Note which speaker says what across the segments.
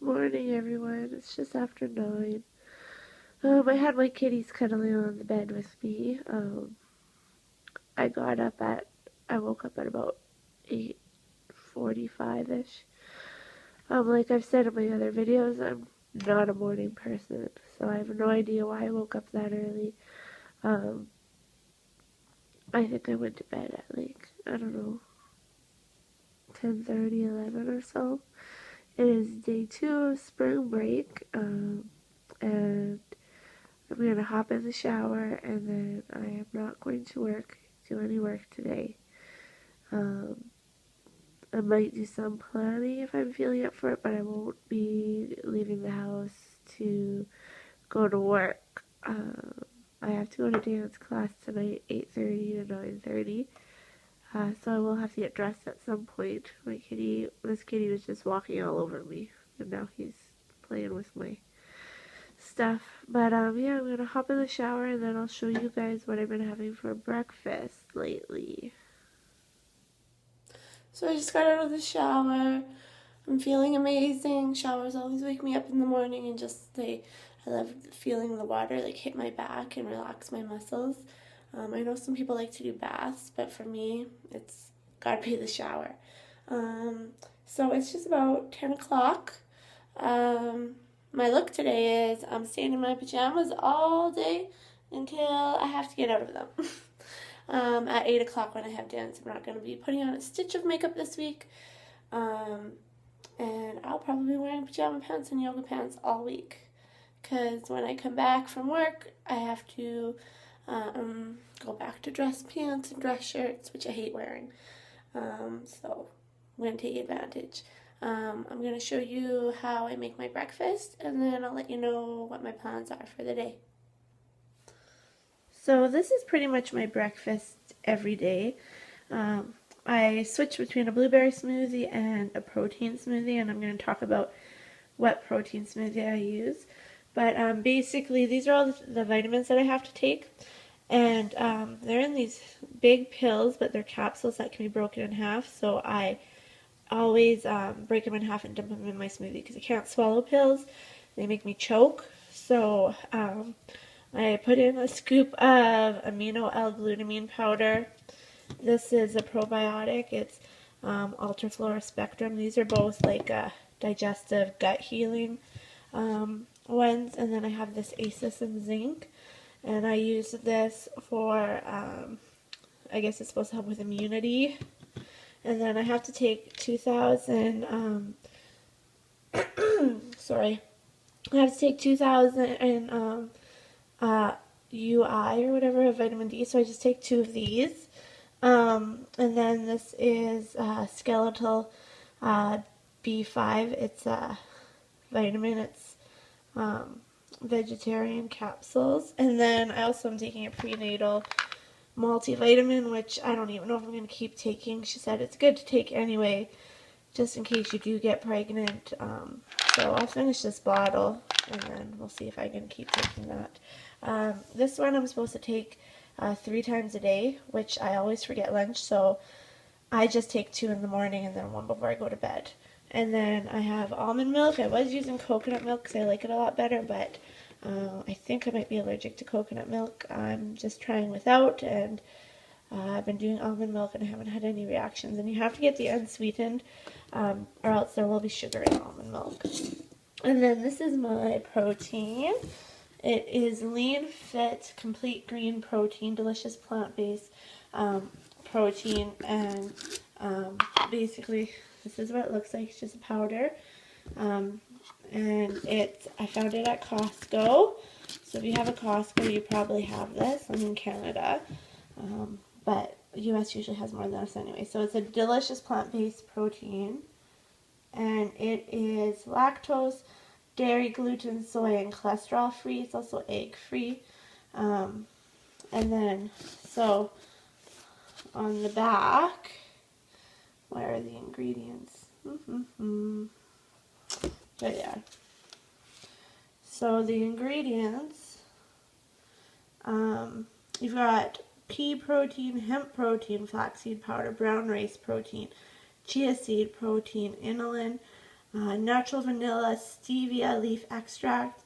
Speaker 1: Morning, everyone. It's just after 9. I had my kitties cuddling on the bed with me. I got up at, I woke up at about 8:45-ish. Like I've said in my other videos, I'm not a morning person, so I have no idea why I woke up that early. Um, I think I went to bed at like, I don't know, 10:30, 11 or so. It is day 2 of spring break, and I'm going to hop in the shower and then I am not going to do any work today. Um, I might do some planning if I'm feeling up for it, but I won't be leaving the house to go to work. I have to go to dance class tonight, 8:30 to 9:30. So I will have to get dressed at some point. This kitty was just walking all over me, and now he's playing with my stuff. But yeah, I'm gonna hop in the shower and then I'll show you guys what I've been having for breakfast lately. So I just got out of the shower. I'm feeling amazing. Showers always wake me up in the morning and I love feeling the water like hit my back and relax my muscles. I know some people like to do baths, but for me, it's gotta be the shower. So it's just about 10 o'clock. My look today is I'm staying in my pajamas all day until I have to get out of them. At 8 o'clock when I have dance, I'm not going to be putting on a stitch of makeup this week. And I'll probably be wearing pajama pants and yoga pants all week. Because when I come back from work, I have to go back to dress pants and dress shirts, which I hate wearing. So I'm going to take advantage. I'm going to show you how I make my breakfast, and then I'll let you know what my plans are for the day. So this is pretty much my breakfast every day. I switch between a blueberry smoothie and a protein smoothie, and I'm going to talk about what protein smoothie I use. But basically, these are all the vitamins that I have to take, and they're in these big pills, but they're capsules that can be broken in half, so I always break them in half and dump them in my smoothie because I can't swallow pills. They make me choke. So I put in a scoop of amino L-glutamine powder. This is a probiotic. It's ultraflora spectrum. These are both like digestive gut healing ones. And then I have this ACEs and zinc. And I use this for, I guess it's supposed to help with immunity. And then I have to take 2,000, sorry, I have to take 2,000 UI or whatever of vitamin D, so I just take 2 of these. And then this is skeletal B5. It's a vitamin. It's vegetarian capsules. And then I also am taking a prenatal multivitamin, which I don't even know if I'm going to keep taking. She said it's good to take anyway, just in case you do get pregnant. So I'll finish this bottle, and then we'll see if I can keep taking that. This one I'm supposed to take 3 times a day, which I always forget lunch, so I just take 2 in the morning and then 1 before I go to bed. And then I have almond milk. I was using coconut milk because I like it a lot better, but I think I might be allergic to coconut milk. I'm just trying without, and I've been doing almond milk and I haven't had any reactions. And you have to get the unsweetened, or else there will be sugar in almond milk. And then this is my protein. It is Lean Fit Complete Green Protein, delicious plant-based protein, and basically this is what it looks like. It's just a powder. And I found it at Costco. So if you have a Costco, you probably have this. I'm in Canada. But US usually has more than us anyway. So it's a delicious plant-based protein. And it is lactose, dairy, gluten, soy, and cholesterol free. It's also egg free. And then, so on the back, where are the ingredients? But yeah. So the ingredients, you've got pea protein, hemp protein, flaxseed powder, brown rice protein, chia seed protein, inulin, natural vanilla, stevia leaf extract,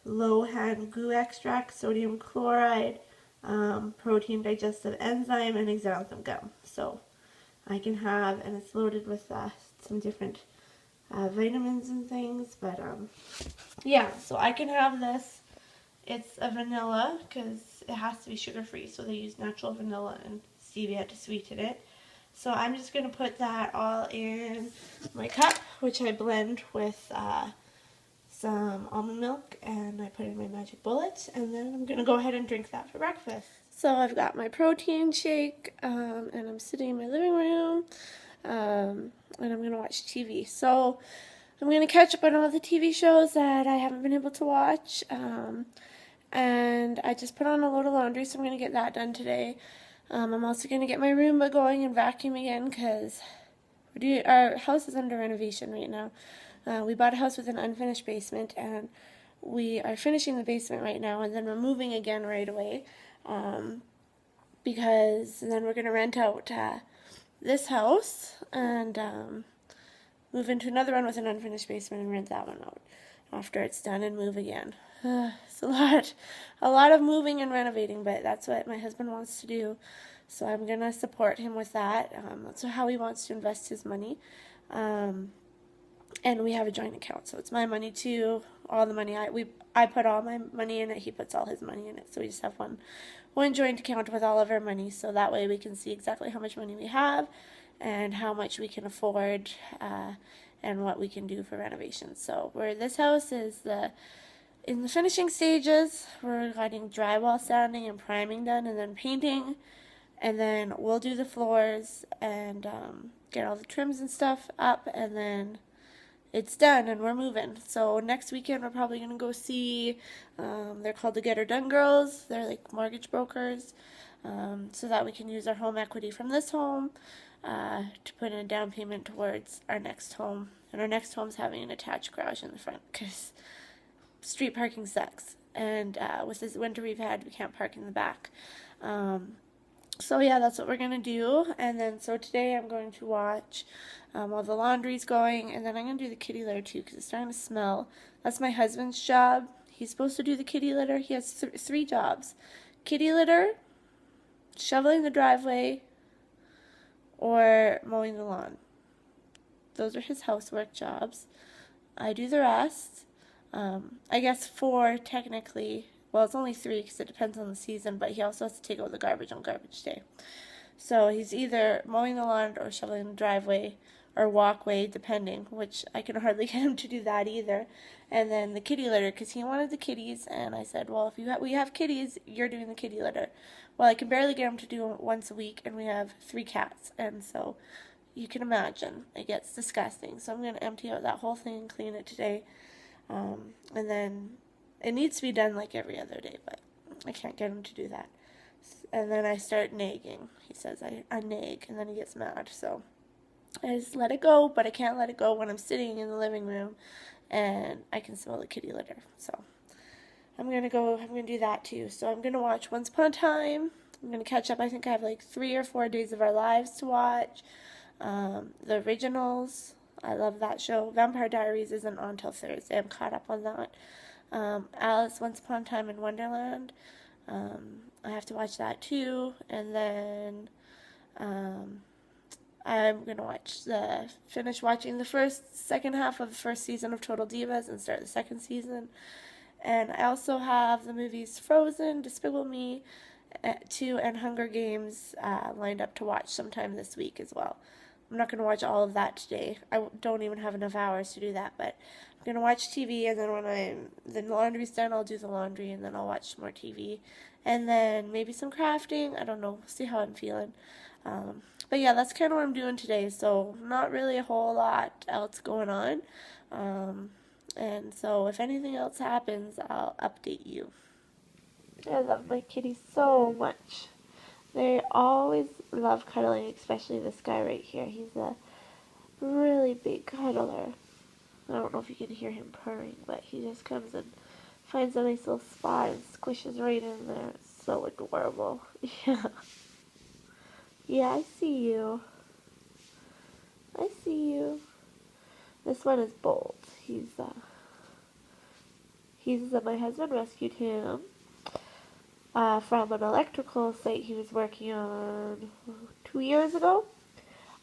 Speaker 1: low-hand goo extract, sodium chloride, protein digestive enzyme, and xanthan gum. So I can have, and it's loaded with some different vitamins and things, but yeah, so I can have this. It's a vanilla because it has to be sugar-free, so they use natural vanilla and stevia to sweeten it. So I'm just going to put that all in my cup, which I blend with some almond milk, and I put in my magic bullet, and then I'm going to go ahead and drink that for breakfast. So I've got my protein shake, and I'm sitting in my living room, and I'm going to watch TV. So I'm going to catch up on all the TV shows that I haven't been able to watch, and I just put on a load of laundry, so I'm going to get that done today. I'm also going to get my Roomba going and vacuum again because our house is under renovation right now. We bought a house with an unfinished basement, and we are finishing the basement right now, and then we're moving again right away because then we're going to rent out this house and move into another one with an unfinished basement and rent that one out after it's done and move again. It's a lot of moving and renovating, but that's what my husband wants to do, so I'm going to support him with that. That's how he wants to invest his money, and we have a joint account, so it's my money too. All the money, I put all my money in it, he puts all his money in it, so we just have one joint account with all of our money, so that way we can see exactly how much money we have and how much we can afford and what we can do for renovations. So this house is in the finishing stages. We're getting drywall sanding and priming done, and then painting, and then we'll do the floors and get all the trims and stuff up, and then it's done and we're moving. So next weekend we're probably going to go see, they're called the Get Her Done Girls. They're like mortgage brokers, so that we can use our home equity from this home to put in a down payment towards our next home. And our next home's having an attached garage in the front because street parking sucks, and with this winter we can't park in the back. So yeah, that's what we're gonna do. And then so today I'm going to watch while the laundry's going, and then I'm gonna do the kitty litter too because it's starting to smell. That's my husband's job. He's supposed to do the kitty litter. He has three jobs: kitty litter, shoveling the driveway, or mowing the lawn. Those are his housework jobs. I do the rest. I guess 4 technically. Well, it's only 3 because it depends on the season, but he also has to take out the garbage on garbage day. So he's either mowing the lawn or shoveling the driveway or walkway, depending, which I can hardly get him to do that either. And then the kitty litter, because he wanted the kitties, and I said, well, if we have kitties, you're doing the kitty litter. Well, I can barely get him to do it once a week, and we have 3 cats, and so you can imagine, it gets disgusting. So I'm going to empty out that whole thing and clean it today. And then it needs to be done like every other day, but I can't get him to do that. And then I start nagging. He says I nag, and then he gets mad. So I just let it go, but I can't let it go when I'm sitting in the living room and I can smell the kitty litter. So I'm going to do that too. So I'm going to watch Once Upon a Time. I'm going to catch up. I think I have like 3 or 4 Days of Our Lives to watch. The Originals. I love that show. Vampire Diaries isn't on till Thursday. I'm caught up on that. Alice Once Upon a Time in Wonderland. I have to watch that too. And then I'm going to finish watching the second half of the first season of Total Divas and start the second season. And I also have the movies Frozen, Despicable Me 2, and Hunger Games lined up to watch sometime this week as well. I'm not going to watch all of that today. I don't even have enough hours to do that, but I'm going to watch TV, and then when the laundry's done, I'll do the laundry, and then I'll watch some more TV. And then maybe some crafting. I don't know. We'll see how I'm feeling. But yeah, that's kind of what I'm doing today, so not really a whole lot else going on. And so if anything else happens, I'll update you. I love my kitties so much. They always love cuddling, especially this guy right here. He's a really big cuddler. I don't know if you can hear him purring, but he just comes and finds a nice little spot and squishes right in there. It's so adorable. Yeah. Yeah, I see you. I see you. This one is Bold. My husband rescued him from an electrical site he was working on 2 years ago.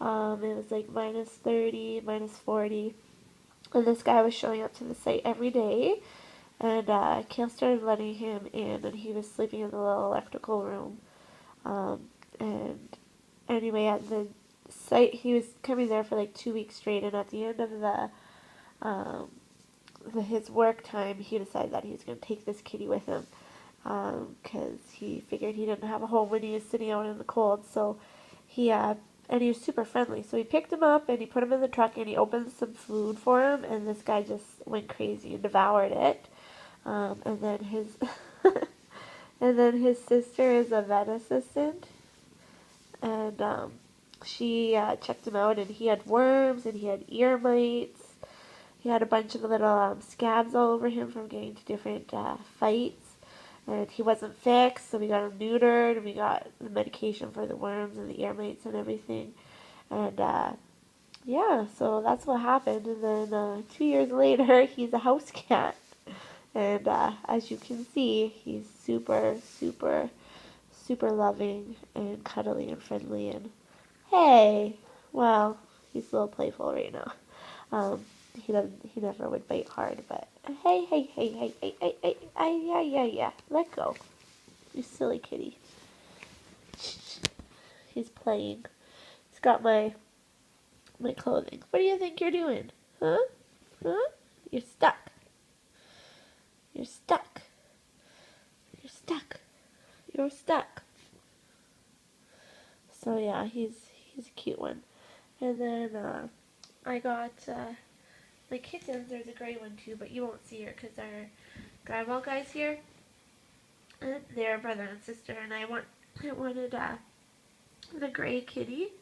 Speaker 1: It was like minus 30, minus 40. And this guy was showing up to the site every day. And Kale started letting him in, and he was sleeping in the little electrical room. And anyway, at the site, he was coming there for like 2 weeks straight, and at the end of his work time, he decided that he was going to take this kitty with him, because he figured he didn't have a home when he was sitting out in the cold. So and he was super friendly. So he picked him up and he put him in the truck and he opened some food for him, and this guy just went crazy and devoured it. And then his and then his sister is a vet assistant, and she checked him out, and he had worms and he had ear mites. He had a bunch of little scabs all over him from getting to different fights, and he wasn't fixed, so we got him neutered, and we got the medication for the worms and the ear mites and everything. And yeah, so that's what happened. And then 2 years later, he's a house cat. And as you can see, he's super, super, super loving and cuddly and friendly. And hey, well, he's a little playful right now. He never would bite hard, but hey, yeah, let go. You silly kitty. He's playing. He's got my clothing. What do you think you're doing? Huh? You're stuck. You're stuck. You're stuck. You're stuck. So yeah, he's a cute one. And then I got my kittens. There's a gray one too, but you won't see her because our drywall guy's here. And they're brother and sister, and I wanted the gray kitty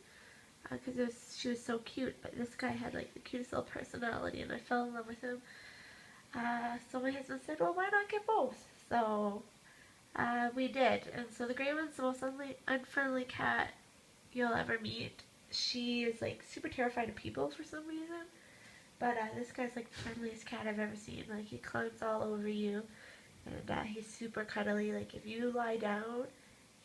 Speaker 1: because she was so cute. But this guy had like the cutest little personality, and I fell in love with him. So my husband said, well, why not get both? So we did. And so the gray one's the most unfriendly cat you'll ever meet. She is like super terrified of people for some reason. But this guy's like the friendliest cat I've ever seen. Like, he climbs all over you, and he's super cuddly. Like, if you lie down,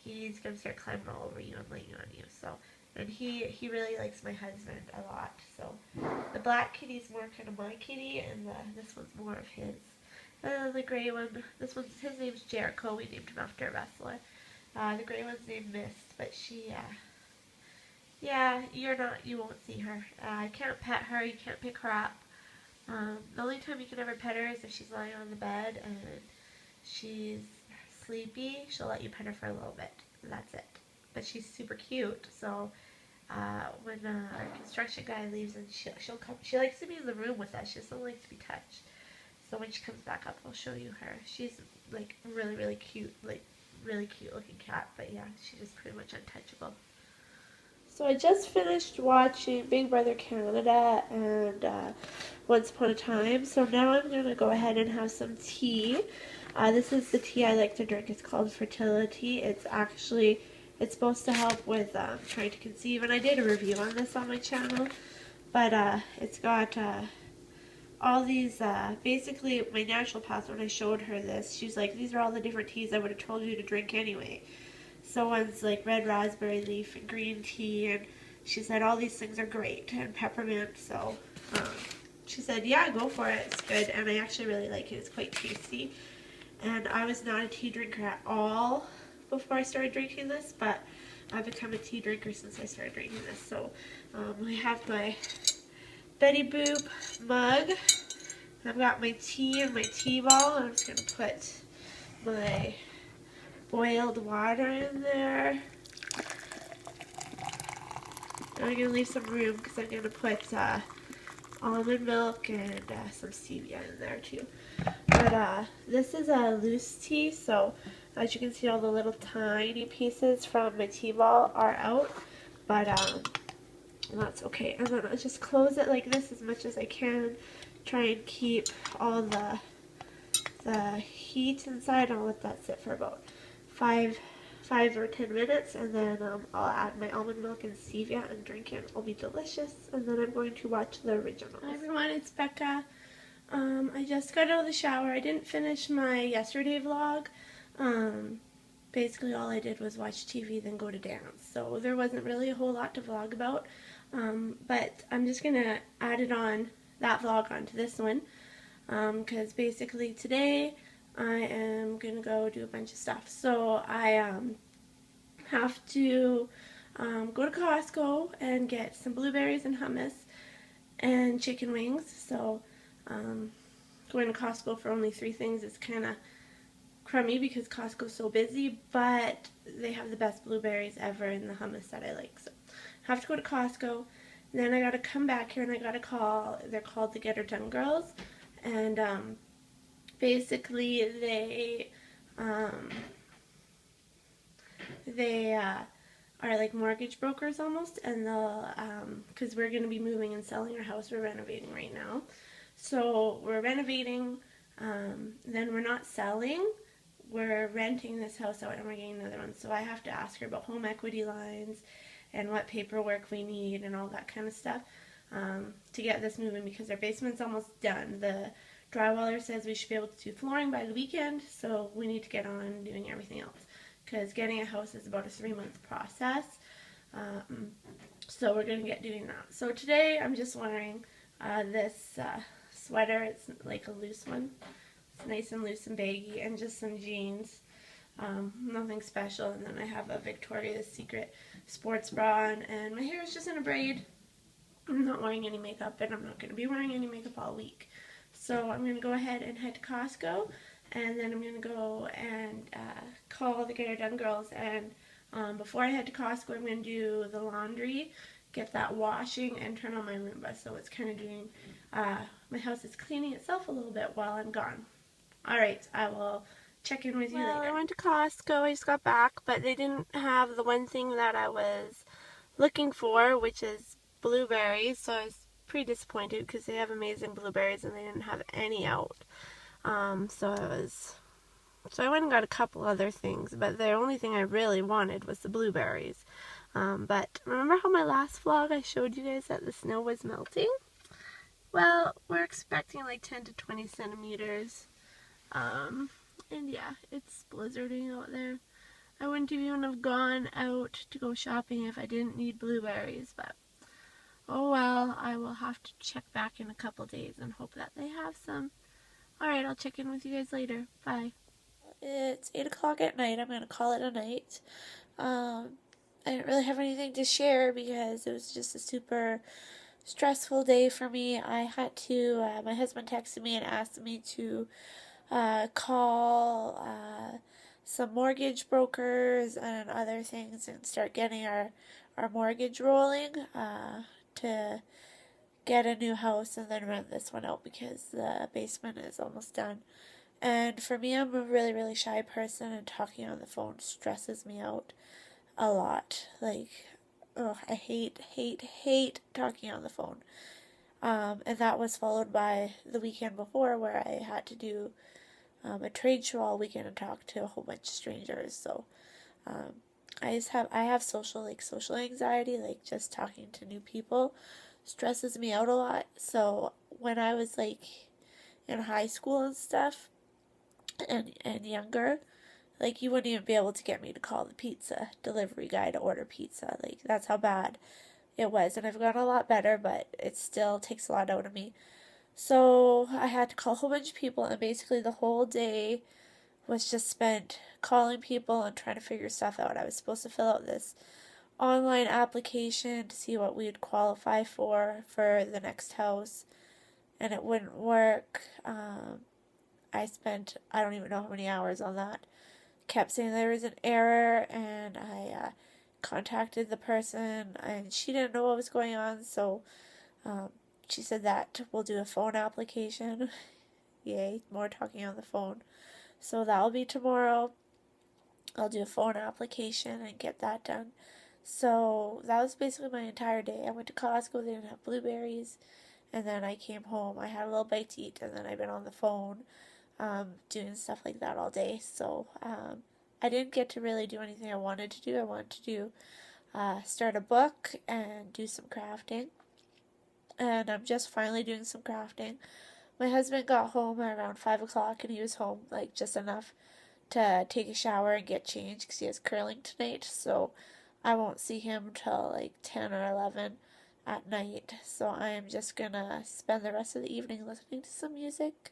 Speaker 1: he's gonna start climbing all over you and laying on you. So, and he really likes my husband a lot. So the black kitty's more kind of my kitty, and this one's more of his. And then the gray one, his name's Jericho. We named him after a wrestler. The gray one's named Mist, but she yeah, you won't see her. I can't pet her, you can't pick her up. The only time you can ever pet her is if she's lying on the bed and she's sleepy. She'll let you pet her for a little bit, and that's it. But she's super cute, so when our construction guy leaves, and she'll come. She likes to be in the room with us. She doesn't like to be touched. So when she comes back up, I'll show you her. She's like really, really cute, like really cute looking cat. But yeah, she's just pretty much untouchable. So I just finished watching Big Brother Canada and Once Upon a Time. So now I'm going to go ahead and have some tea. This is the tea I like to drink. It's called Fertility. It's supposed to help with trying to conceive. And I did a review on this on my channel. But it's got all these, basically my naturopath, when I showed her this, she's like, these are all the different teas I would have told you to drink anyway. So one's like red raspberry leaf and green tea, and she said all these things are great, and peppermint. So she said, yeah, go for it, it's good, and I actually really like it. It's quite tasty. And I was not a tea drinker at all before I started drinking this, but I've become a tea drinker since I started drinking this. So I have my Betty Boop mug. I've got my tea and my tea ball, and I'm just going to put my boiled water in there. I'm going to leave some room because I'm going to put almond milk and some stevia in there too. But this is a loose tea, so as you can see, all the little tiny pieces from my tea ball are out, but that's okay. And then I'll just close it like this as much as I can, try and keep all the heat inside. I'll let that sit for about 5 or 10 minutes, and then I'll add my almond milk and stevia and drink it. It'll be delicious, and then I'm going to watch the originals. Hi everyone, it's Becca. I just got out of the shower. I didn't finish my yesterday vlog. Basically all I did was watch TV, then go to dance. So there wasn't really a whole lot to vlog about. But I'm just going to add that vlog onto this one. Because basically today I am going to go do a bunch of stuff. So I have to go to Costco and get some blueberries and hummus and chicken wings. So going to Costco for only 3 things is kind of crummy because Costco's so busy, but they have the best blueberries ever and the hummus that I like. So I have to go to Costco. Then I got to come back here and I got to call, they're called the Get Her Done Girls. And basically they are like mortgage brokers almost, and they'll, because we're going to be moving and selling our house. We're renovating right now. So we're renovating, then we're not selling, we're renting this house out and we're getting another one. So I have to ask her about home equity lines and what paperwork we need and all that kind of stuff to get this moving, because our basement's almost done. The drywaller says we should be able to do flooring by the weekend, so we need to get on doing everything else, because getting a house is about a 3-month process. So we're going to get doing that. So today I'm just wearing this sweater. It's like a loose one. It's nice and loose and baggy, and just some jeans. Nothing special. And then I have a Victoria's Secret sports bra on, and my hair is just in a braid. I'm not wearing any makeup, and I'm not going to be wearing any makeup all week. So I'm going to go ahead and head to Costco, and then I'm going to go and call the Get Her Done Girls. And before I head to Costco, I'm going to do the laundry, get that washing, and turn on my Roomba. So it's kind of doing, my house is cleaning itself a little bit while I'm gone. Alright, I will check in with you later. I went to Costco, I just got back, but they didn't have the one thing that I was looking for, which is blueberries. So I was pretty disappointed because they have amazing blueberries and they didn't have any out. So I went and got a couple other things, but the only thing I really wanted was the blueberries. But remember how my last vlog I showed you guys that the snow was melting? Well, we're expecting like 10 to 20 centimeters. And yeah, it's blizzarding out there. I wouldn't even have gone out to go shopping if I didn't need blueberries, but oh well, I will have to check back in a couple days and hope that they have some. Alright, I'll check in with you guys later. Bye. It's 8 o'clock at night. I'm going to call it a night. I didn't really have anything to share because it was just a super stressful day for me. I had to, my husband texted me and asked me to call some mortgage brokers and other things and start getting our mortgage rolling to get a new house and then rent this one out because the basement is almost done. And for me, I'm a really, really shy person, and talking on the phone stresses me out a lot. Like, oh, I hate talking on the phone. And that was followed by the weekend before where I had to do a trade show all weekend and talk to a whole bunch of strangers. So I have social anxiety, like just talking to new people stresses me out a lot. So when I was like in high school and stuff and younger, like you wouldn't even be able to get me to call the pizza delivery guy to order pizza. Like that's how bad it was. And I've gotten a lot better, but it still takes a lot out of me. So I had to call a whole bunch of people, and basically the whole day was just spent calling people and trying to figure stuff out. I was supposed to fill out this online application to see what we would qualify for the next house, and it wouldn't work. I spent, I don't even know how many hours on that. Kept saying there was an error, and I contacted the person, and she didn't know what was going on, so she said that we'll do a phone application. Yay, more talking on the phone. So that'll be tomorrow. I'll do a phone application and get that done. So that was basically my entire day. I went to Costco, they didn't have blueberries, and then I came home. I had a little bite to eat, and then I've been on the phone doing stuff like that all day. So I didn't get to really do anything I wanted to do. I wanted to do start a book and do some crafting. And I'm just finally doing some crafting. My husband got home around 5 o'clock, and he was home like just enough to take a shower and get changed because he has curling tonight. So I won't see him till like 10 or 11 at night. So I am just gonna spend the rest of the evening listening to some music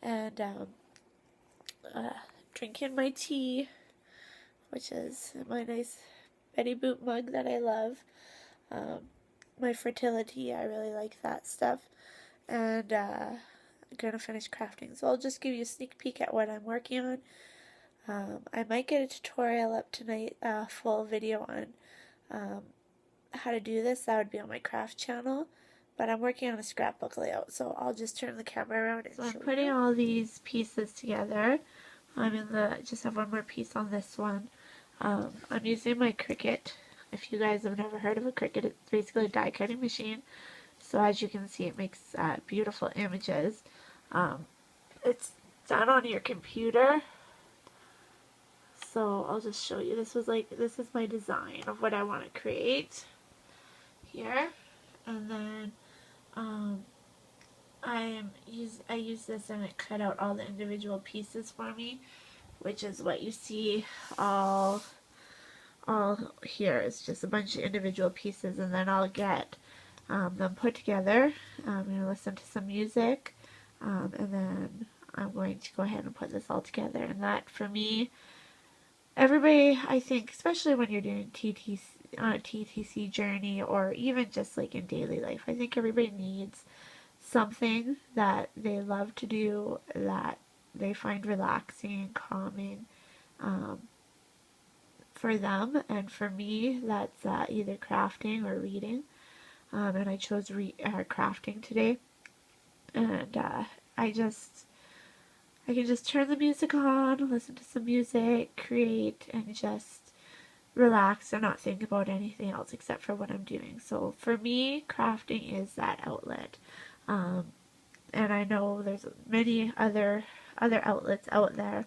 Speaker 1: and uh, drinking my tea, which is my nice Betty Boot mug that I love. My fertility, I really like that stuff. And I'm gonna finish crafting. So I'll just give you a sneak peek at what I'm working on. I might get a tutorial up tonight, a full video on how to do this. That would be on my craft channel. But I'm working on a scrapbook layout, so I'll just turn the camera around and show you. So I'm putting all these pieces together. Just have one more piece on this one. I'm using my Cricut. If you guys have never heard of a Cricut, it's basically a die cutting machine. So as you can see, it makes beautiful images. It's done on your computer. So I'll just show you. This is my design of what I want to create here. And then I use this and it cut out all the individual pieces for me, which is what you see all here. It's just a bunch of individual pieces, and then I'll get them put together. I'm going to listen to some music, and then I'm going to go ahead and put this all together. And that, for me, everybody, I think, especially when you're doing TTC, on a TTC journey, or even just like in daily life, I think everybody needs something that they love to do, that they find relaxing, calming for them. And for me, that's either crafting or reading. And I chose crafting today. And I can just turn the music on, listen to some music, create, and just relax and not think about anything else except for what I'm doing. So for me, crafting is that outlet. And I know there's many other outlets out there,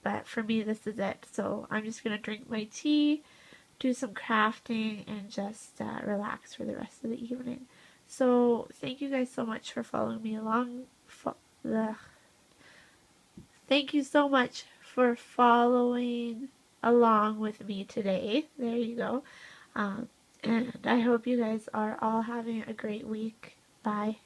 Speaker 1: but for me, this is it. So I'm just going to drink my tea, do some crafting, and just relax for the rest of the evening. So thank you guys so much for following me along. Thank you so much for following along with me today. There you go. And I hope you guys are all having a great week. Bye.